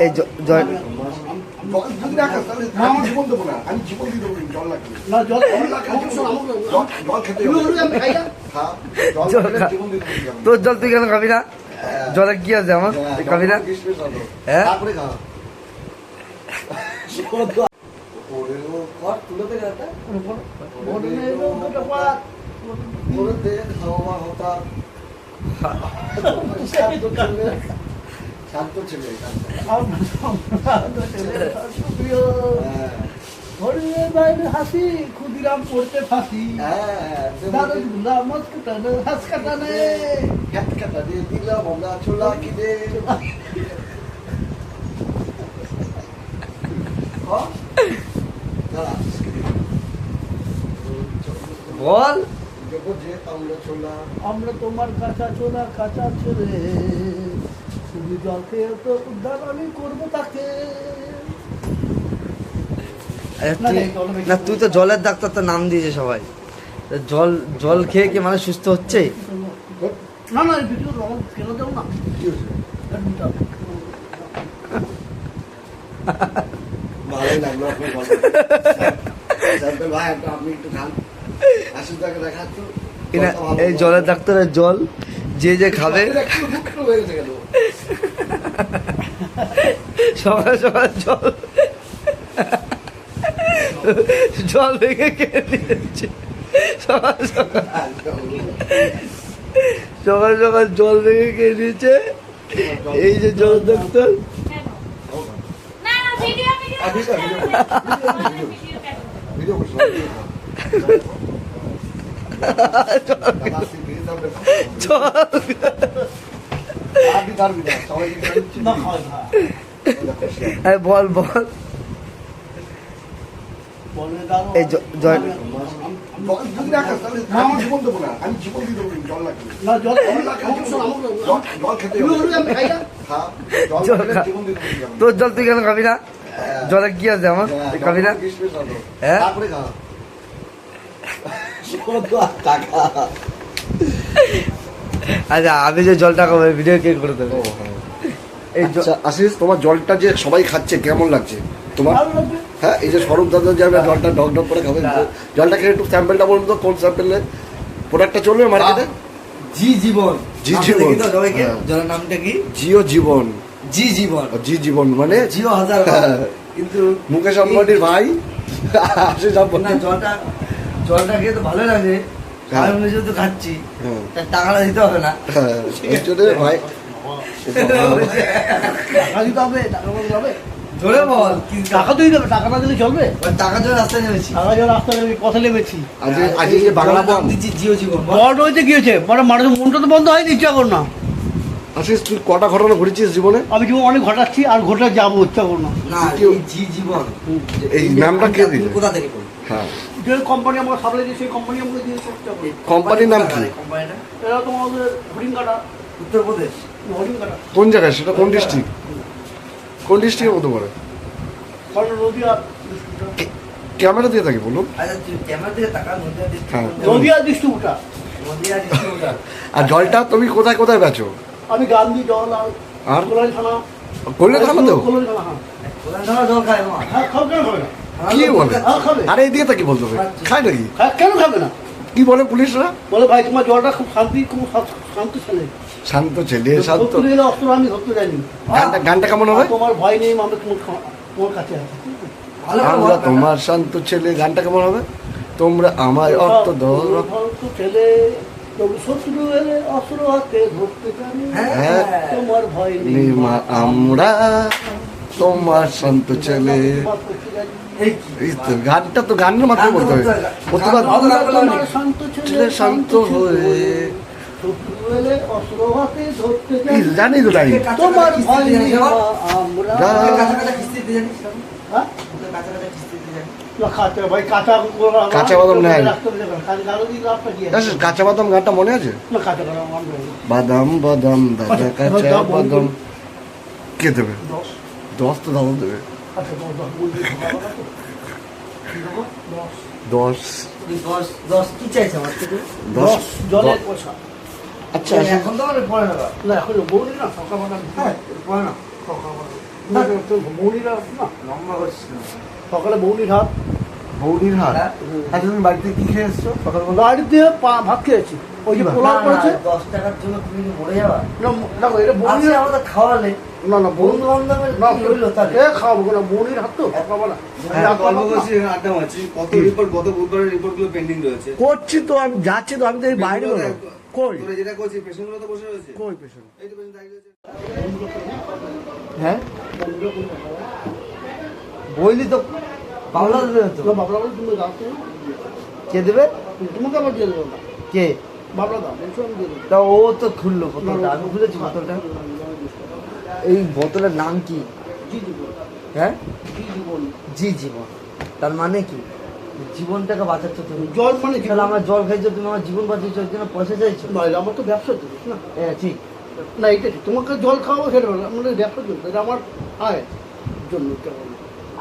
এই জল আমার জীবন দেবো না, আমি জীবন দিয়ে দেবো, জল লাগবে না, জল জল খেতে হবে, জল খেলে জীবন দিয়ে দেবো। তোর জল তুই কেন খাবি না? জলে কি আছে আমার, খাবি না? হ্যাঁ, তারপরে খা। শান্ত ছেলে, হাসি ক্ষুদিরাম পড়তে ফাঁসি হাস কাটানে হাত কাটা দিয়ে দিলাম আমরা ছোলা কিনে। বল। আমরা তোমার কাঁচা ছোলা কাঁচা ছেলে, শুধু জল খেয়ে তো উদ্ধার আমি করবো তাকে। না, তুই তো জলের ডাক্তার, তো নাম দিয়েছে সবাই। জল জল খেয়ে কি মানে সুস্থ হচ্ছে? না না, ভিডিও কেন দেবো না, ভালোই লাগলো আপনার কথা। ভাই আপনি একটু খান, আশিসদাকে দেখাচ্ছ। এই জলের ডাক্তারের জল যে যে খাবে সকাল সকাল জল জল ভেঙে খেয়ে নিয়েছে। সকাল সকাল সকাল সকাল জল ভেঙে খেয়ে নিয়েছে। এই যে জলের ডাক্তার, বল বল। এই আমার জীবন দেবো না, আমি জীবন দিয়ে দেবো, জল লাগবে না, জল জল খেতে হবে, জল খেলে জীবন দিয়ে দেবো। তোর জল তুই কেন খাবি না? জলে কি আছে আমার, খাবি না? হ্যাঁ, তারপরে খা। আচ্ছা, আমি যে জলটা খাবো ভিডিও কে করে দেবো? এই আশিস, তোমার জলটা যে সবাই খাচ্ছে কেমন লাগছে তোমার? হ্যাঁ, এই যে সরব দাদা যে জলটা ঢক ঢক করে খাবে, জলটা খেয়ে একটু স্যাম্পেলটা বলুন তো, কোন স্যাম্পেলে প্রোডাক্টটা চলবে মার্কেটে? জি জীবন। জি জীবন, জলের নামটা কি? জিও জীবন। জি জীবন, জি জীবন মানে জিও হাজার। কিন্তু মুকেশ আম্বানির ভাই আশিস আম্বানি। না, জলটা খেয়ে তো ভালো লাগে, আমি যেহেতু খাচ্ছি তার টাকাটা দিতে হবে না। ভাই টাকা দিতে হবে, টাকা বলতে হবে, ধরে বল। টাকা তো দিতে হবে, টাকা না দিলে চলবে? টাকার জন্য রাস্তায় নেমেছি, টাকা জন্য রাস্তা নেমে কথা নেমেছি। আজ যে বাংলা বল দিচ্ছি জিও জীবন। বড় হয়েছে কি হয়েছে, মানে মানুষের মনটা তো বন্ধ হয়নি ইচ্ছা কর না। আশিস, তুই কটা ঘটনা ঘটেছিস জীবনে? আমি জীবন অনেক ঘটাচ্ছি আর ঘটে যাবো ইচ্ছা কর না। না, জি জীবন এই নামটা কে দিল? কোথা থেকে বল? হ্যাঁ, যে কোম্পানি আমরা সাপ্লাই দিই সেই কোম্পানি আমাকে দিয়ে করতে হবে। কোম্পানির নাম কি? কোম্পানিটা এরা তোমাদের হরিণকাটা, উত্তরপ্রদেশ। হরিণকাটা কোন জায়গায় সেটা? কোন ডিস্ট্রিক্ট? কোন ডিস্ট্রিক্টের মতো পড়ে? নদিয়া, ক্যামেরা দিয়ে থাকি বলুন। আচ্ছা, তুই ক্যামেরা থেকে টাকা হ্যাঁ। নদিয়া ডিস্ট্রিবিউটার। আর জলটা তুমি কোথায় কোথায় বেচো? আমি গান্ধী জল আর কোলাই থানা, করলে থামো তো কোলাই থানা। হ্যাঁ জল খায় মা। হ্যাঁ, খাবে কেন খাবে না? কি বলে? হ্যাঁ খাবে। আরে এই দিয়ে থাকি বলতে হবে, খায় নাকি? কেন খাবে না? কি বলে পুলিশরা? বলে ভাই তোমার জলটা খুব শান্তি, খুব শান্ত ছেলে, শান্ত ছেলে, শান্ত। ধরতে গেলে অস্ত্র আমি ধরতে যাইনি। গানটা কেমন হবে? তোমার ভয় নেই, আমরা তোমার কাছে আছি। আমরা তোমার শান্ত ছেলে, গানটা কেমন হবে? তোমরা আমার অর্থ ধরো ছেলে, তবু শত্রু এলে অস্ত্র হাতে ধরতে জানি, হ্যাঁ। তোমার ভয় নেই, নিমা আমরা তোমার শান্ত ছেলে। এই তো গানটা তো গানের মাধ্যমে বলতে হবে। প্রতিবার আমরা তোমার শান্ত ছেলে, শান্ত হয়ে শত্রু এলে অস্ত্র হাতে ধরতে এই জানি, জানি তো তাই। তোমার ভয় নেই আমরা। হ্যাঁ? না, ভাই কাঁচা বাদাম নেয়। কাঁচা কাঁচা বাদাম গানটা মনে আছে? বাদাম বাদাম দাদা কাঁচা বাদাম। কে দেবে? 10 তো দাদা দেবে। 10 কি চাইছে আমার থেকে? 10 জলের পয়সা। আচ্ছা এখন তো পড়ে না, না এখন বৌদি না সকাল পড়ে না। বৌনির হাত না, লম্বা করছিস না। সকালে বৌনির হাত। বৌদির হাত। হ্যাঁ। আচ্ছা তুমি বাড়িতে কি খেয়ে এসছো সকালবেলা? বাড়ি দিয়ে ভাত খেয়েছি, ওই যে পোলাও না, না, করেছে। 10 টাকার জন্য তুমি কি মরে যাবা? না দেখো এটা আজকে বৌনির, আমাদের খাওয়ালে না না বন্ধু বান্ধবের না কি হইলো তাহলে? এ খাওয়াবো না, বৌনির হাত তো সকালবেলা। হ্যাঁ, গল্প করছি, আড্ডা মারছি। কত রিপোর্ট, গত বুধবারের রিপোর্টগুলো পেন্ডিং রয়েছে। করছি তো, আমি যাচ্ছি তো, আমি তো এই বাইরে বেরোবো। কই তোরা যেটা করছিস, পেশেন্টগুলো তো বসে রয়েছে। কই পেশেন্ট? এই তো পেশেন্ট দাঁড়িয়ে রয়েছে। হ্যাঁ বইলি তো বাংলা দেবে তো। বাবলা বলে তুমি দাও তো, কে দেবে? তোমাকে আবার দিয়ে দেবো না, কে? বাবলা দাও বলছো, আমি দিয়ে দেবো। তা ও তো খুললো বোতলটা, আমি খুলেছি বোতলটা। এই বোতলের নাম কি? জি দিব, হ্যাঁ, জি জীবন। জি জীবন। তার মানে কি? জীবনটাকে বাঁচাচ্ছ তুমি। জল মানে কি? তাহলে আমার জল খাইছো, তুমি আমার জীবন বাঁচাচ্ছো, ওই জন্য পয়সা চাইছো? নয়, আমার তো ব্যবসা চলছে না। হ্যাঁ ঠিক। না এটা ঠিক, তোমাকে জল খাওয়াবো সেটা হলো আমাদের ব্যবসা চলছে, এটা আমার আয় জন্য কেমন।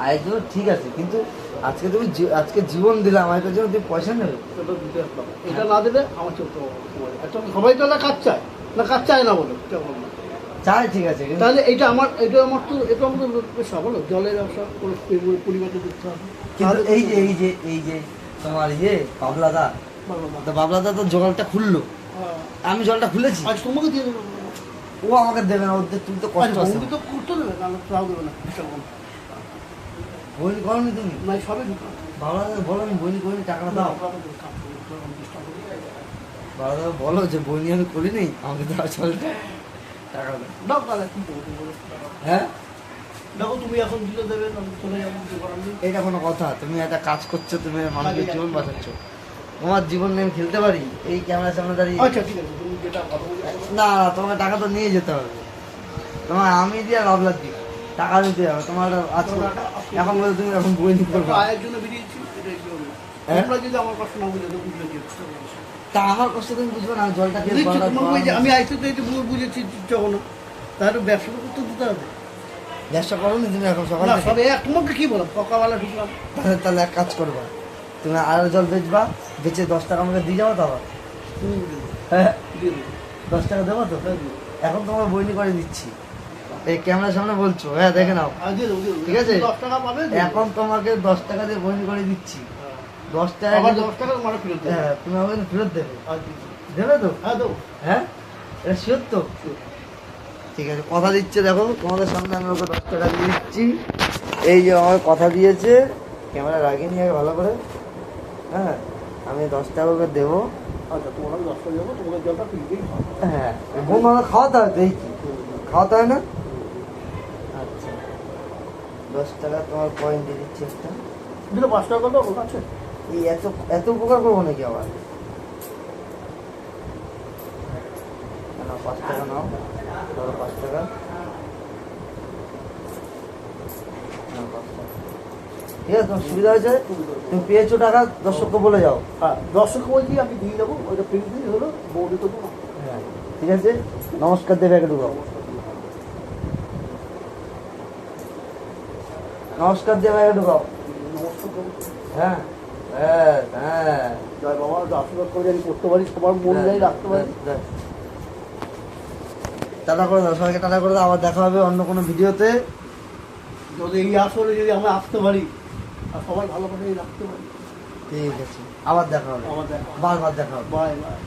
আয়ের জন্য ঠিক আছে, কিন্তু আজকে তুমি আজকে জীবন দিলাম, আমার জন্য তুমি পয়সা নেবে? সেটা দিতে হবে। এটা না দিলে আমার চলতে হবে। আচ্ছা সবাই তো না কাজ চায়, না কাজ চায় না বলে কেমন না। চাই ঠিক আছে, কিন্তু তাহলে এটা আমার তো এটা আমাদের পেশা বলো, জলের ব্যবসা করে পরিবারকে দিতে হবে। কিন্তু এই যে তোমার বাবলাদা, তো বাবলাদা তো জলটা খুললো, আমি জলটা খুলেছি, আজ তোমাকে দিয়ে দেবো। ও আমাকে দেবে না, ওদের তুমি তো কষ্ট আছে। বন্ধু তো করতে দেবে, না তাও দেবে না। বইনি করনি তুমি? না সবই ঢুকা। বাবলাদা বলো আমি বইনি করিনি, টাকাটা দাও। বাবলাদা বলো যে বইনি আমি করিনি, আমাকে দাও জলটা, টাকা দাও। দাও তাহলে কি করবো বলো? হ্যাঁ দেখো তুমি এখন দিলে দেবে, না চলে যাবো, কিছু করার নেই। এটা কোনো কথা? তুমি একটা কাজ করছো, তুমি মানুষের জীবন বাঁচাচ্ছ, তোমার জীবন নিয়ে আমি খেলতে পারি এই ক্যামেরার সামনে দাঁড়িয়ে? আচ্ছা ঠিক আছে, তুমি যেটা কথা বলছো। না না, তোমার টাকা তো নিয়ে যেতে হবে, তোমার আমি দিয়ে বাবলার দিই, টাকা দিতে হবে তোমার আছে। এখন বলে তুমি এখন বই নিতে পারবে? আয়ের জন্য বেরিয়েছি, এটা একটু হবে। হ্যাঁ? তোমরা যদি আমার কষ্ট না বুঝে তো বুঝলে কি হচ্ছে? তা আমার কষ্ট তুমি বুঝবে না, জলটা খেয়ে বুঝছি, গলাটা তোমাকে ওই যে গরম আমি হচ্ছে। আইতে তো এই যে বুঝেছি যখন, তাহলে ব্যবসা করতে দিতে হবে। ব্যবসা করো নি তুমি এখন সকাল না থেকে? সবে তোমাকে কি বললাম, সকালবেলা ঢুকলাম। তাহলে এক কাজ করবা, তুমি আর জল বেচবা, বেচে 10 টাকা আমাকে দিয়ে যাবো তো আবার। তুমি দিয়ে দেবো, হ্যাঁ দিয়ে দেবো। 10 টাকা দেবো তো? হ্যাঁ, দিয়ে দেবো। এখন তোমার বইনি করে দিচ্ছি, এই ক্যামেরার সামনে বলছো, হ্যাঁ দেখে নাও। আর দিয়ে দেবো, দিয়ে দেবো। ঠিক আছে? 10 টাকা পাবে, দিয়ে দেবো। এখন তোমাকে 10 টাকা দিয়ে বইনি করে দিচ্ছি, 10 টাকা আবার কিন্তু- 10 টাকা মানে ফেরত দেবো। হ্যাঁ তুমি আমাকে কিন্তু ফেরত দেবে, আর দিয়ে দেবো। দেবে তো? হ্যাঁ দেবো। হ্যাঁ এটা শিওর তো? ঠিক আছে, কথা দিচ্ছে, দেখো তোমাদের সামনে আমি ওকে 10 টাকা দিয়ে দিচ্ছি, এই যে আমার কথা দিয়েছে, ক্যামেরা রাখিনি আগে ভালো করে, হ্যাঁ আমি 10 টাকা ওকে দেবো। আচ্ছা তোমার আমি 10 টাকা দেবো, তোমাকে জলটা ফিরবেই হবে। হ্যাঁ বোন আমার খাওয়াতে হয় তো, এই কি খাওয়াতে হয় না? আচ্ছা 10 টাকা তোমার পয়েন্ট দিয়ে দিচ্ছি একটা। দিলে 5 টাকা দাও, ওর আছে। এই এত এত উপকার করবো নাকি আবার? না 5 টাকা নাও, ধরো 5 টাকা, নাও 5 টাকা। ঠিক আছে, তোমার সুবিধা হয়েছে, তুমি পেয়েছো টাকা, দর্শককে বলে যাও। হ্যাঁ 10 টাকা বলছি আমি দিয়ে দেবো, ওইটা ফিরে দিয়ে হলো বৌদি তো দেবো। হ্যাঁ ঠিক আছে, নমস্কার দেবে একটু, নমস্কার দেবে একটু, নমস্কার করবো। হ্যাঁ হ্যাঁ হ্যাঁ জয় বাবা, আশীর্বাদ করে আমি করতে পারি, সবার মন যাই রাখতে পারি। টাটা করে দাও সবাইকে, টাটা করে দাও, আবার দেখা হবে অন্য কোনো ভিডিওতে। যদি এই আসলে যদি আমরা আসতে পারি আর সবাই ভালো করে রাখতে পারি, ঠিক আছে, আবার দেখা হবে, আমার দেখা। বারবার দেখা হবে। Bye bye.